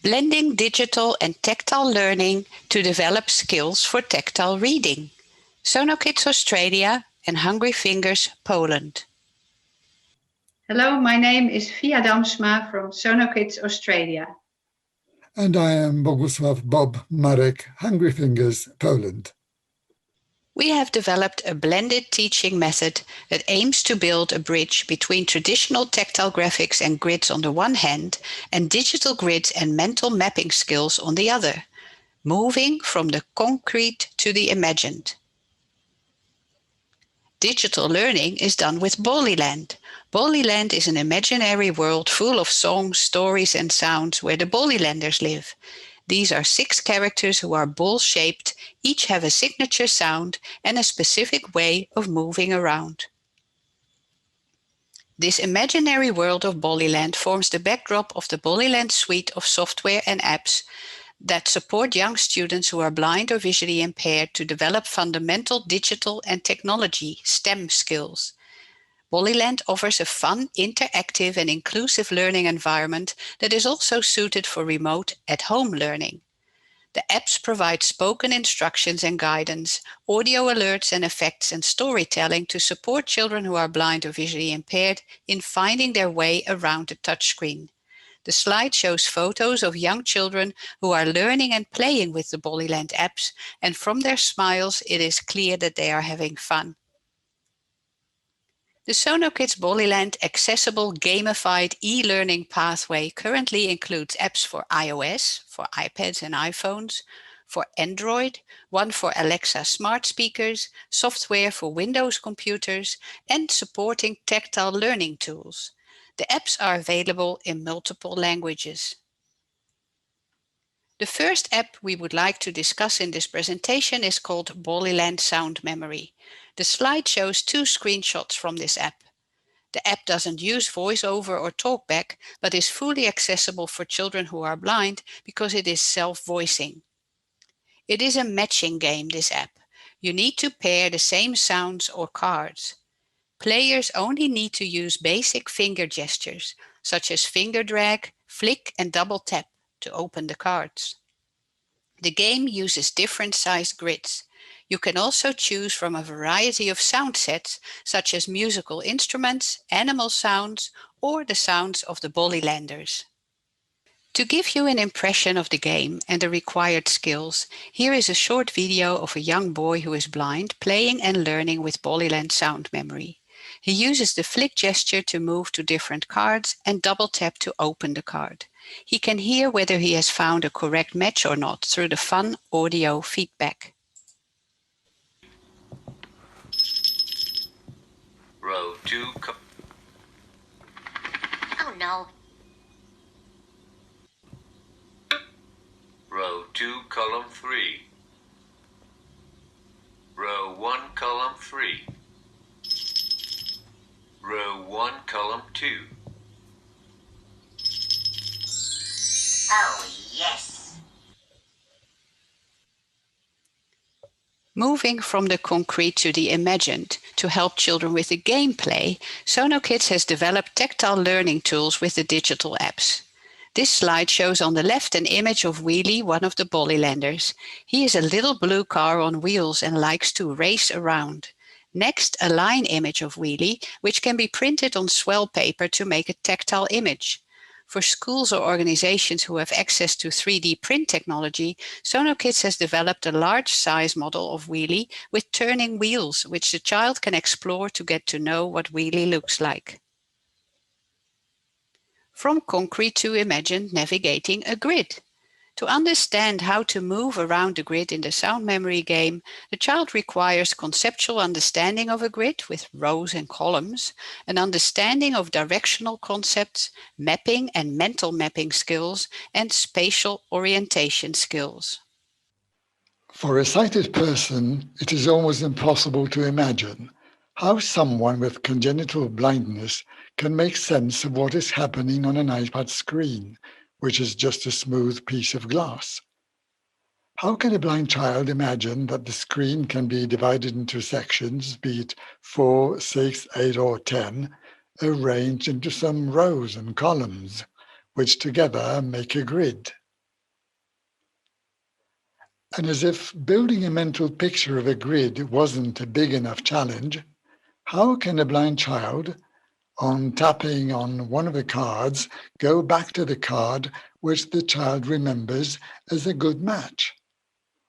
blending digital and tactile learning to develop skills for tactile reading. Sonokids Australia and Hungry Fingers Poland. Hello, my name is Damsma from Sonokids Australia. And I am Bogusław Bob Marek, Hungry Fingers, Poland. We have developed a blended teaching method that aims to build a bridge between traditional tactile graphics and grids on the one hand and digital grids and mental mapping skills on the other, moving from the concrete to the imagined. Digital learning is done with Ballyland. Ballyland is an imaginary world full of songs, stories and sounds where the Ballylanders live. These are 6 characters who are ball-shaped, each have a signature sound and a specific way of moving around. This imaginary world of Ballyland forms the backdrop of the Ballyland suite of software and apps that support young students who are blind or visually impaired to develop fundamental digital and technology STEM skills. Ballyland offers a fun, interactive and inclusive learning environment that is also suited for remote at-home learning. The apps provide spoken instructions and guidance, audio alerts and effects and storytelling to support children who are blind or visually impaired in finding their way around the touchscreen. The slide shows photos of young children who are learning and playing with the Ballyland apps, and from their smiles it is clear that they are having fun. The Sonokids Ballyland accessible gamified e-learning pathway currently includes apps for iOS, for iPads and iPhones, for Android, one for Alexa smart speakers, software for Windows computers, and supporting tactile learning tools. The apps are available in multiple languages. The first app we would like to discuss in this presentation is called Ballyland Sound Memory. The slide shows 2 screenshots from this app. The app doesn't use voiceover or talkback, but is fully accessible for children who are blind because it is self-voicing. It is a matching game, this app. You need to pair the same sounds or cards. Players only need to use basic finger gestures, such as finger drag, flick and double tap to open the cards. The game uses different sized grids. You can also choose from a variety of sound sets, such as musical instruments, animal sounds, or the sounds of the Ballylanders. To give you an impression of the game and the required skills, here is a short video of a young boy who is blind playing and learning with Ballyland Sound Memory. He uses the flick gesture to move to different cards and double tap to open the card. He can hear whether he has found a correct match or not through the fun audio feedback. Row 2. Oh no. Row 2, column 3. Row 1, column 3. Row 1, column 2. Oh yes. Moving from the concrete to the imagined, to help children with the gameplay, Sonokids has developed tactile learning tools with the digital apps. This slide shows on the left an image of Wheelie, one of the Ballylanders. He is a little blue car on wheels and likes to race around. Next, a line image of Wheelie, which can be printed on swell paper to make a tactile image. For schools or organizations who have access to 3D print technology, Sonokids has developed a large size model of Wheelie with turning wheels, which the child can explore to get to know what Wheelie looks like. From concrete to imagined, navigating a grid. To understand how to move around the grid in the sound memory game, the child requires conceptual understanding of a grid with rows and columns, an understanding of directional concepts, mapping and mental mapping skills, and spatial orientation skills. For a sighted person, it is almost impossible to imagine how someone with congenital blindness can make sense of what is happening on an iPad screen, which is just a smooth piece of glass. How can a blind child imagine that the screen can be divided into sections, be it 4, 6, 8, or 10, arranged into some rows and columns, which together make a grid? And as if building a mental picture of a grid wasn't a big enough challenge, how can a blind child, on tapping on one of the cards, go back to the card which the child remembers as a good match?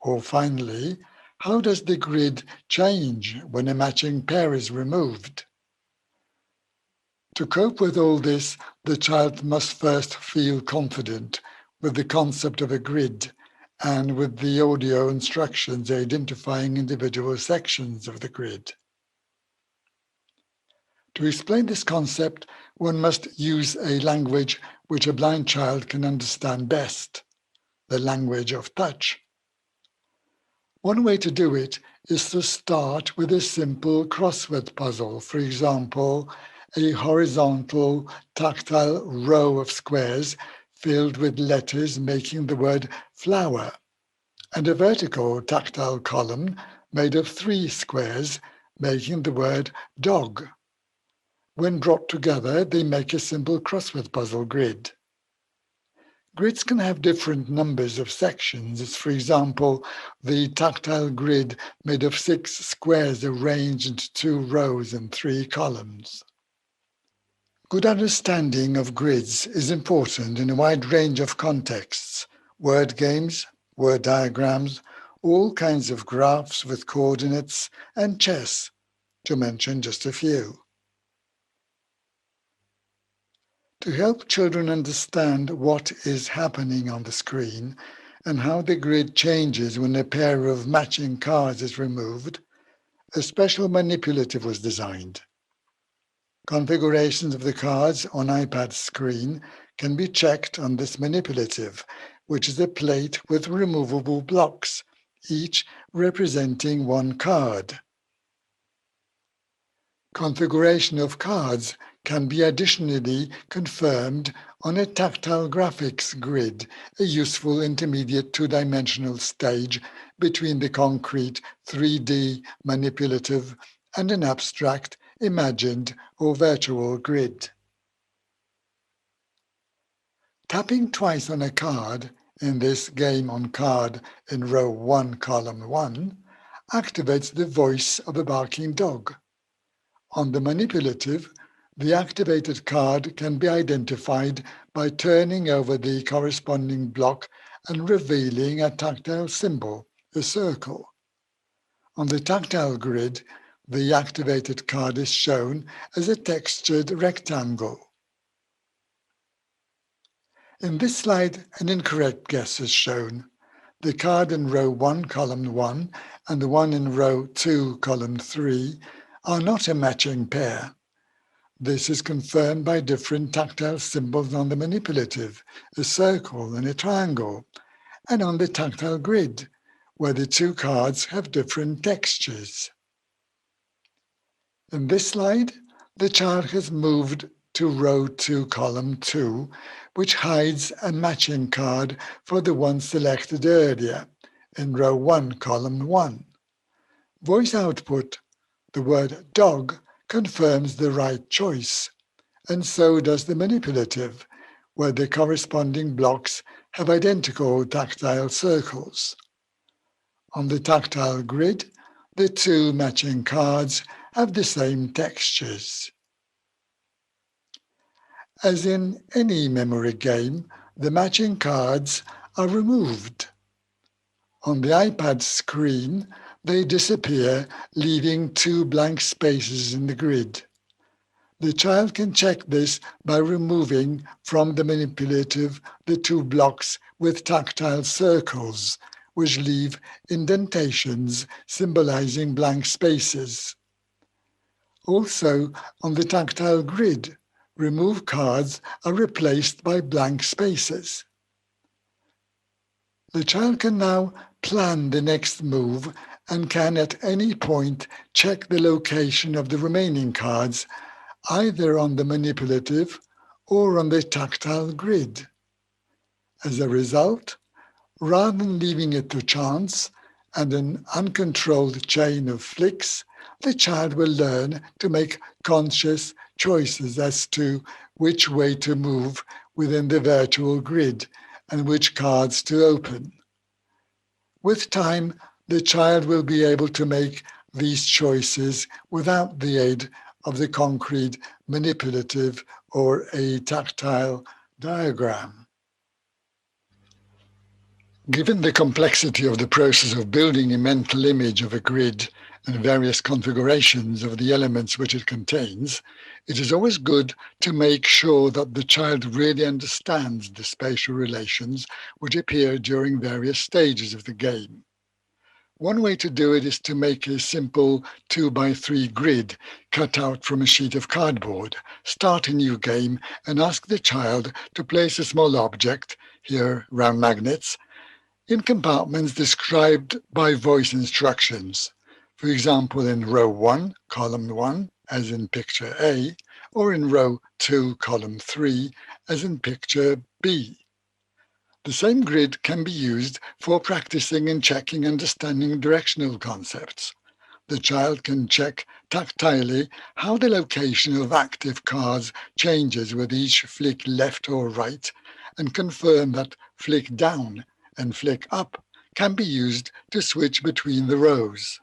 Or finally, how does the grid change when a matching pair is removed? To cope with all this, the child must first feel confident with the concept of a grid and with the audio instructions identifying individual sections of the grid. To explain this concept, one must use a language which a blind child can understand best, the language of touch. One way to do it is to start with a simple crossword puzzle, for example, a horizontal tactile row of squares filled with letters making the word flower, and a vertical tactile column made of 3 squares making the word dog. When brought together, they make a simple crossword puzzle grid. Grids can have different numbers of sections. It's, for example, the tactile grid made of 6 squares arranged into 2 rows and 3 columns. Good understanding of grids is important in a wide range of contexts: word games, word diagrams, all kinds of graphs with coordinates, and chess, to mention just a few. To help children understand what is happening on the screen and how the grid changes when a pair of matching cards is removed, a special manipulative was designed. Configurations of the cards on iPad screen can be checked on this manipulative, which is a plate with removable blocks, each representing 1 card. Configuration of cards can be additionally confirmed on a tactile graphics grid, a useful intermediate 2-dimensional stage between the concrete 3D manipulative and an abstract, imagined or virtual grid. Tapping twice on a card, in this game on card in row 1, column 1, activates the voice of a barking dog. On the manipulative, the activated card can be identified by turning over the corresponding block and revealing a tactile symbol, a circle. On the tactile grid, the activated card is shown as a textured rectangle. In this slide, an incorrect guess is shown. The card in row 1, column 1, and the one in row 2, column 3, are not a matching pair. This is confirmed by different tactile symbols on the manipulative, a circle and a triangle, and on the tactile grid, where the 2 cards have different textures. In this slide, the child has moved to row 2, column 2, which hides a matching card for the one selected earlier, in row 1, column 1. Voice output, the word dog, confirms the right choice, and so does the manipulative, where the corresponding blocks have identical tactile circles. On the tactile grid, the 2 matching cards have the same textures. As in any memory game, the matching cards are removed. On the iPad screen, they disappear, leaving 2 blank spaces in the grid. The child can check this by removing from the manipulative the 2 blocks with tactile circles, which leave indentations symbolizing blank spaces. Also, on the tactile grid, removed cards are replaced by blank spaces. The child can now plan the next move and can at any point check the location of the remaining cards, either on the manipulative or on the tactile grid. As a result, rather than leaving it to chance and an uncontrolled chain of flicks, the child will learn to make conscious choices as to which way to move within the virtual grid and which cards to open. With time, the child will be able to make these choices without the aid of the concrete, manipulative, or a tactile diagram. Given the complexity of the process of building a mental image of a grid and various configurations of the elements which it contains, it is always good to make sure that the child really understands the spatial relations which appear during various stages of the game. One way to do it is to make a simple 2x3 grid cut out from a sheet of cardboard, start a new game, and ask the child to place a small object, here round magnets, in compartments described by voice instructions. For example, in row 1, column 1, as in picture A, or in row 2, column 3, as in picture B. The same grid can be used for practicing and checking understanding directional concepts. The child can check tactilely how the location of active cards changes with each flick left or right, and confirm that flick down and flick up can be used to switch between the rows.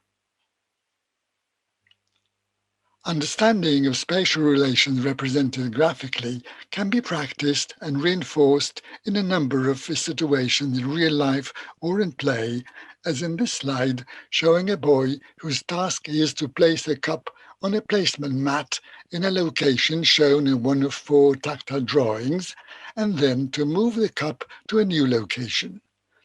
Understanding of spatial relations represented graphically can be practiced and reinforced in a number of situations in real life or in play, as in this slide showing a boy whose task is to place a cup on a placement mat in a location shown in one of 4 tactile drawings, and then to move the cup to a new location.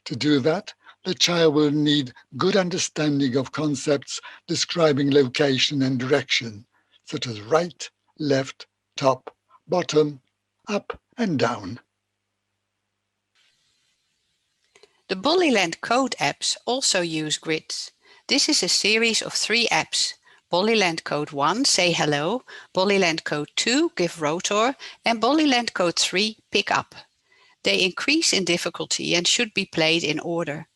To do that, the child will need good understanding of concepts describing location and direction, such as right, left, top, bottom, up, and down. The Ballyland Code apps also use grids. This is a series of 3 apps. Ballyland Code 1, Say Hello, Ballyland Code 2, Give Rotor, and Ballyland Code 3, Pick Up. They increase in difficulty and should be played in order.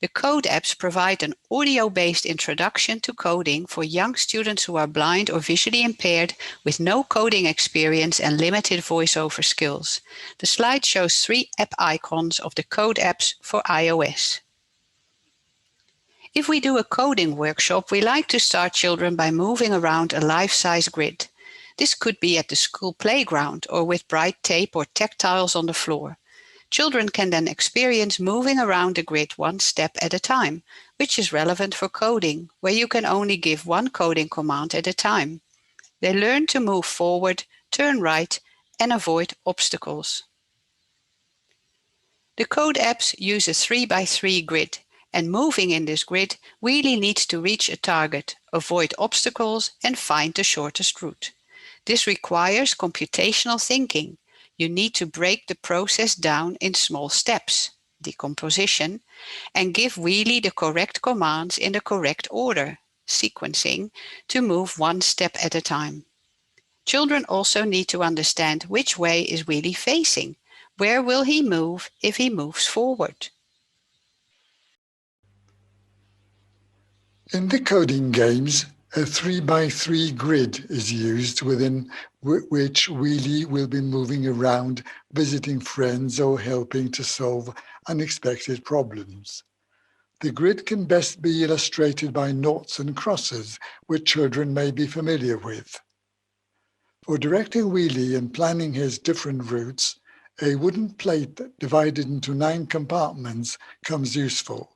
The code apps provide an audio-based introduction to coding for young students who are blind or visually impaired with no coding experience and limited voiceover skills. The slide shows 3 app icons of the code apps for iOS. If we do a coding workshop, we like to start children by moving around a life-size grid. This could be at the school playground or with bright tape or tactiles on the floor. Children can then experience moving around the grid one step at a time, which is relevant for coding, where you can only give one coding command at a time. They learn to move forward, turn right, and avoid obstacles. The code apps use a 3x3 grid, and moving in this grid, Wheelie needs to reach a target, avoid obstacles, and find the shortest route. This requires computational thinking. You need to break the process down in small steps, decomposition, and give Wheelie the correct commands in the correct order, sequencing, to move one step at a time. Children also need to understand which way is Wheelie facing. Where will he move if he moves forward? In the coding games, a 3x3 grid is used within which Wheelie will be moving around, visiting friends or helping to solve unexpected problems. The grid can best be illustrated by noughts and crosses, which children may be familiar with. For directing Wheelie and planning his different routes, a wooden plate divided into 9 compartments comes useful.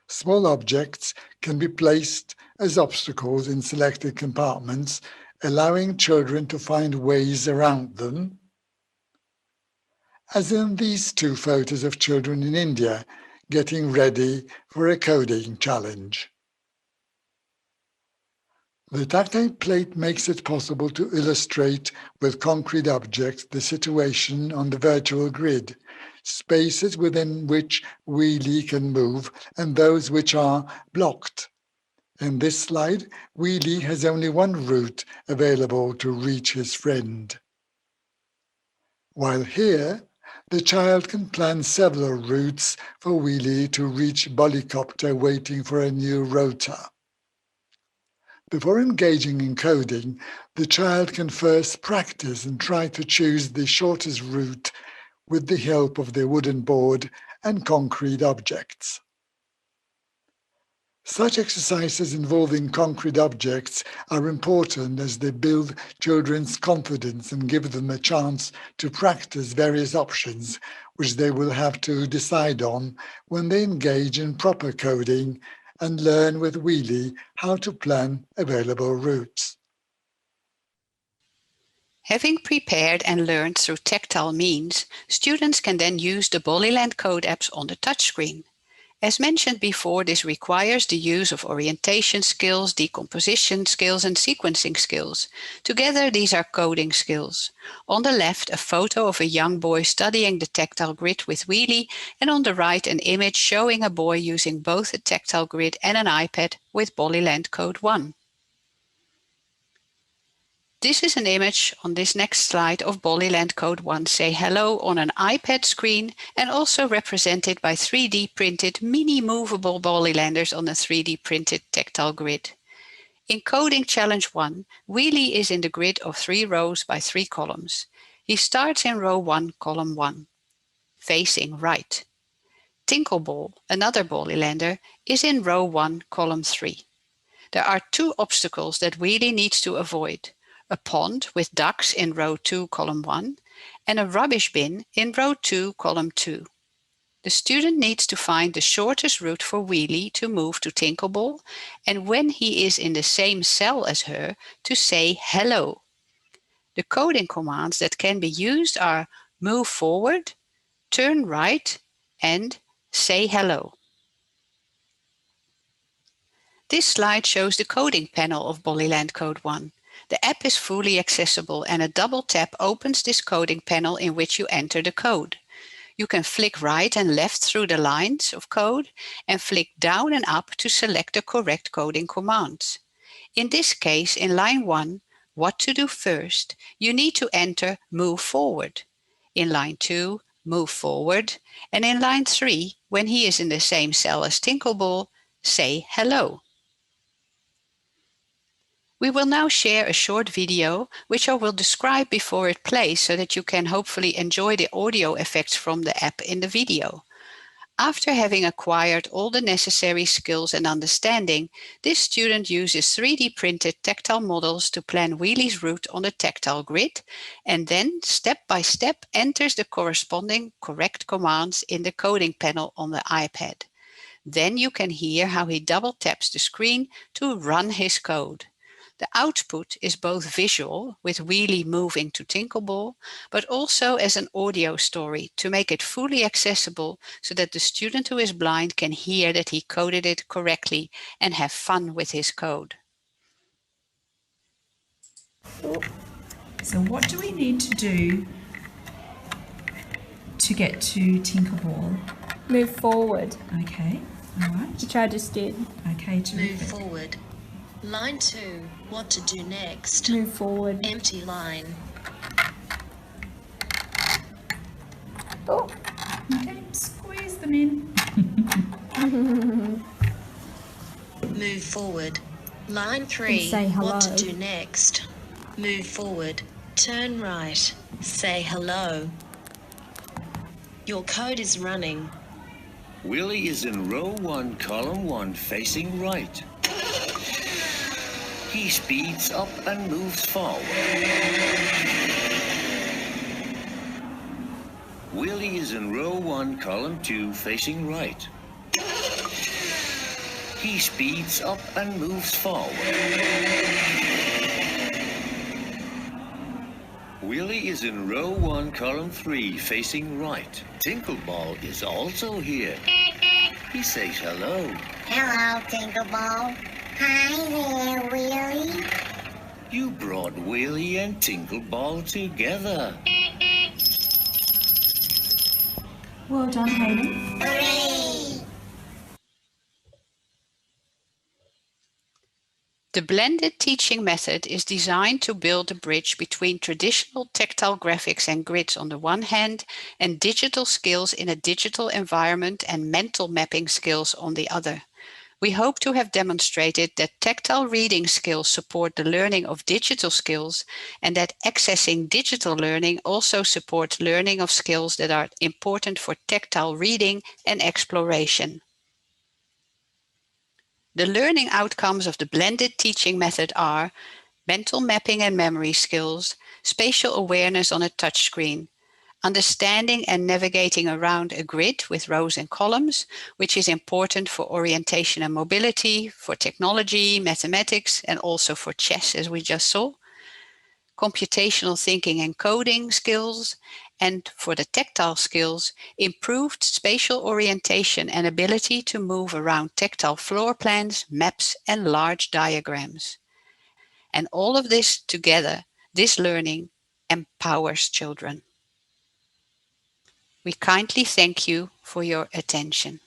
Small objects can be placed as obstacles in selected compartments, allowing children to find ways around them, as in these 2 photos of children in India getting ready for a coding challenge. The tactile plate makes it possible to illustrate with concrete objects the situation on the virtual grid, spaces within which Wheelie can move and those which are blocked. In this slide, Wheelie has only one route available to reach his friend. While here, the child can plan several routes for Wheelie to reach Ballycopter waiting for a new rotor. Before engaging in coding, the child can first practice and try to choose the shortest route with the help of the wooden board and concrete objects. Such exercises involving concrete objects are important as they build children's confidence and give them a chance to practice various options which they will have to decide on when they engage in proper coding and learn with Wheelie how to plan available routes. Having prepared and learned through tactile means, students can then use the Ballyland Code apps on the touchscreen. As mentioned before, this requires the use of orientation skills, decomposition skills, and sequencing skills. Together, these are coding skills. On the left, a photo of a young boy studying the tactile grid with Wheelie, and on the right, an image showing a boy using both a tactile grid and an iPad with Ballyland Code 1. This is an image on this next slide of Ballyland Code 1 Say Hello on an iPad screen and also represented by 3D printed mini movable Ballylanders on a 3D printed tactile grid. In Coding Challenge 1, Wheelie is in the grid of 3 rows by 3 columns. He starts in row 1, column 1, facing right. Tinkleball, another Ballylander, is in row 1, column 3. There are 2 obstacles that Wheelie needs to avoid. A pond with ducks in row 2, column 1, and a rubbish bin in row 2, column 2. The student needs to find the shortest route for Wheelie to move to Tinkleball, and when he is in the same cell as her, to say hello. The coding commands that can be used are move forward, turn right, and say hello. This slide shows the coding panel of Ballyland Code 1. The app is fully accessible and a double tap opens this coding panel in which you enter the code. You can flick right and left through the lines of code and flick down and up to select the correct coding commands. In this case, in line 1, what to do first, you need to enter move forward. In line 2, move forward. And in line 3, when he is in the same cell as Tinkleball, say hello. We will now share a short video, which I will describe before it plays so that you can hopefully enjoy the audio effects from the app in the video. After having acquired all the necessary skills and understanding, this student uses 3D printed tactile models to plan Wheelie's route on the tactile grid, and then step by step enters the corresponding correct commands in the coding panel on the iPad. Then you can hear how he double taps the screen to run his code. The output is both visual, with Wheelie moving to Tinkleball, but also as an audio story to make it fully accessible so that the student who is blind can hear that he coded it correctly and have fun with his code. So what do we need to do to get to Tinkleball? Move forward, Okay, all right. which I just did. Okay, Move terrific. forward. Line 2. What to do next? Move forward. Empty line. Oh, Okay, squeeze them in. Move forward. Line 3. say What to hello. do next? Move forward. Turn right. Say hello. Your code is running. Wheelie is in row 1, column 1, facing right. He speeds up and moves forward. Wheelie is in row 1, column 2, facing right. He speeds up and moves forward. Wheelie is in row 1, column 3, facing right. Tinkleball is also here. He says hello. Hello, Tinkleball. Hi there, Wheelie. You brought Wheelie and Tinkleball together. Well done, Hayden. Hooray! The blended teaching method is designed to build a bridge between traditional tactile graphics and grids on the one hand, and digital skills in a digital environment and mental mapping skills on the other. We hope to have demonstrated that tactile reading skills support the learning of digital skills, and that accessing digital learning also supports learning of skills that are important for tactile reading and exploration. The learning outcomes of the blended teaching method are mental mapping and memory skills, spatial awareness on a touchscreen, understanding and navigating around a grid with rows and columns, which is important for orientation and mobility, for technology, mathematics, and also for chess, as we just saw. Computational thinking and coding skills, and for the tactile skills, improved spatial orientation and ability to move around tactile floor plans, maps, and large diagrams. And all of this together, this learning empowers children. We kindly thank you for your attention.